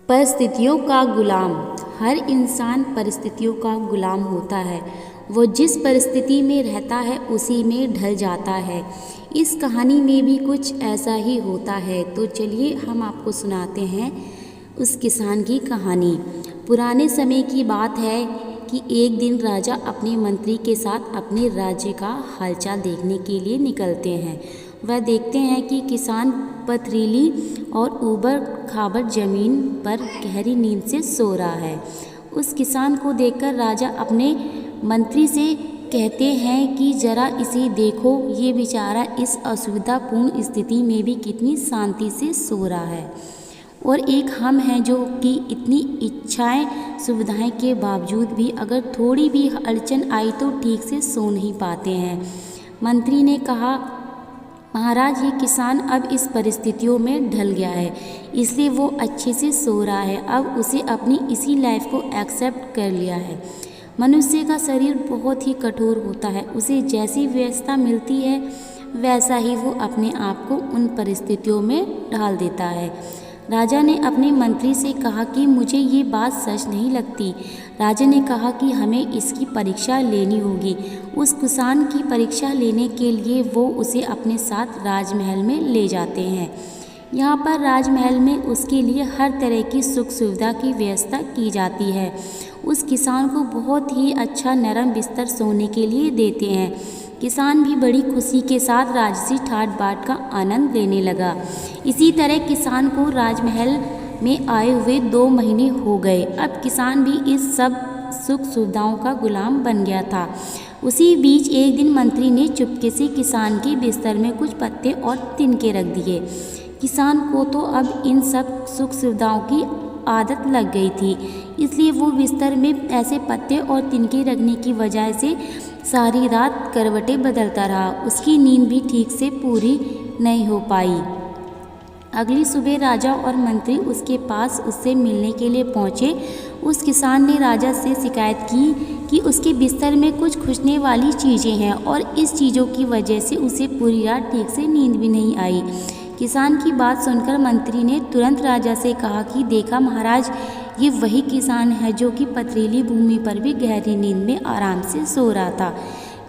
परिस्थितियों का गुलाम। हर इंसान परिस्थितियों का गुलाम होता है। वो जिस परिस्थिति में रहता है उसी में ढल जाता है। इस कहानी में भी कुछ ऐसा ही होता है। तो चलिए हम आपको सुनाते हैं उस किसान की कहानी। पुराने समय की बात है कि एक दिन राजा अपने मंत्री के साथ अपने राज्य का हालचाल देखने के लिए निकलते हैं। वह देखते हैं कि किसान पथरीली और ऊबड़ खाबड़ जमीन पर गहरी नींद से सो रहा है। उस किसान को देखकर राजा अपने मंत्री से कहते हैं कि जरा इसे देखो, ये बेचारा इस असुविधापूर्ण स्थिति में भी कितनी शांति से सो रहा है, और एक हम हैं जो कि इतनी इच्छाएं सुविधाएं के बावजूद भी अगर थोड़ी भी अड़चन आई तो ठीक से सो नहीं पाते हैं। मंत्री ने कहा, महाराज, ये किसान अब इस परिस्थितियों में ढल गया है, इसलिए वो अच्छे से सो रहा है। अब उसे अपनी इसी लाइफ को एक्सेप्ट कर लिया है। मनुष्य का शरीर बहुत ही कठोर होता है। उसे जैसी व्यवस्था मिलती है वैसा ही वो अपने आप को उन परिस्थितियों में ढाल देता है। राजा ने अपने मंत्री से कहा कि मुझे ये बात सच नहीं लगती। राजा ने कहा कि हमें इसकी परीक्षा लेनी होगी। उस किसान की परीक्षा लेने के लिए वो उसे अपने साथ राजमहल में ले जाते हैं। यहाँ पर राजमहल में उसके लिए हर तरह की सुख सुविधा की व्यवस्था की जाती है। उस किसान को बहुत ही अच्छा नरम बिस्तर सोने के लिए देते हैं। किसान भी बड़ी खुशी के साथ राजसी ठाट बाट का आनंद लेने लगा। इसी तरह किसान को राजमहल में आए हुए 2 महीने हो गए। अब किसान भी इस सब सुख सुविधाओं का गुलाम बन गया था। उसी बीच एक दिन मंत्री ने चुपके से किसान के बिस्तर में कुछ पत्ते और तिनके रख दिए। किसान को तो अब इन सब सुख सुविधाओं की आदत लग गई थी, इसलिए वो बिस्तर में ऐसे पत्ते और तिनके रखने की वजह से सारी रात करवटें बदलता रहा। उसकी नींद भी ठीक से पूरी नहीं हो पाई। अगली सुबह राजा और मंत्री उसके पास उससे मिलने के लिए पहुँचे। उस किसान ने राजा से शिकायत की कि उसके बिस्तर में कुछ खुशने वाली चीज़ें हैं और इस चीज़ों की वजह से उसे पूरी रात ठीक से नींद भी नहीं आई। किसान की बात सुनकर मंत्री ने तुरंत राजा से कहा कि देखा महाराज, ये वही किसान है जो कि पथरीली भूमि पर भी गहरी नींद में आराम से सो रहा था,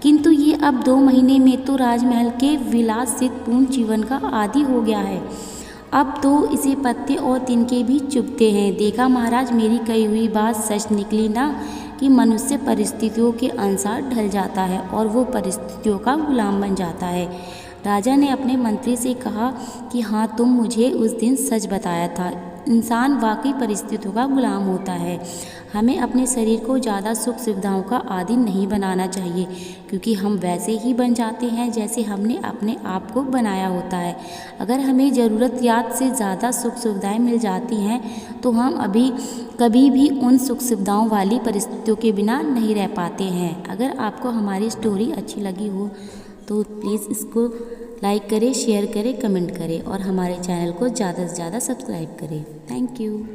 किंतु ये अब 2 महीने में तो राजमहल के विलासितपूर्ण जीवन का आदी हो गया है। अब तो इसे पत्ते और तिनके भी चुभते हैं। देखा महाराज, मेरी कही हुई बात सच निकली ना कि मनुष्य परिस्थितियों के अनुसार ढल जाता है और वो परिस्थितियों का गुलाम बन जाता है। राजा ने अपने मंत्री से कहा कि हाँ, तुम मुझे उस दिन सच बताया था। इंसान वाकई परिस्थितियों का गुलाम होता है। हमें अपने शरीर को ज़्यादा सुख सुविधाओं का आदी नहीं बनाना चाहिए, क्योंकि हम वैसे ही बन जाते हैं जैसे हमने अपने आप को बनाया होता है। अगर हमें ज़रूरत से ज़्यादा सुख सुविधाएं मिल जाती हैं तो हम कभी भी उन सुख सुविधाओं वाली परिस्थितियों के बिना नहीं रह पाते हैं। अगर आपको हमारी स्टोरी अच्छी लगी हो तो प्लीज़ इसको लाइक करें, शेयर करें, कमेंट करें और हमारे चैनल को ज़्यादा से ज़्यादा सब्सक्राइब करें। Thank you.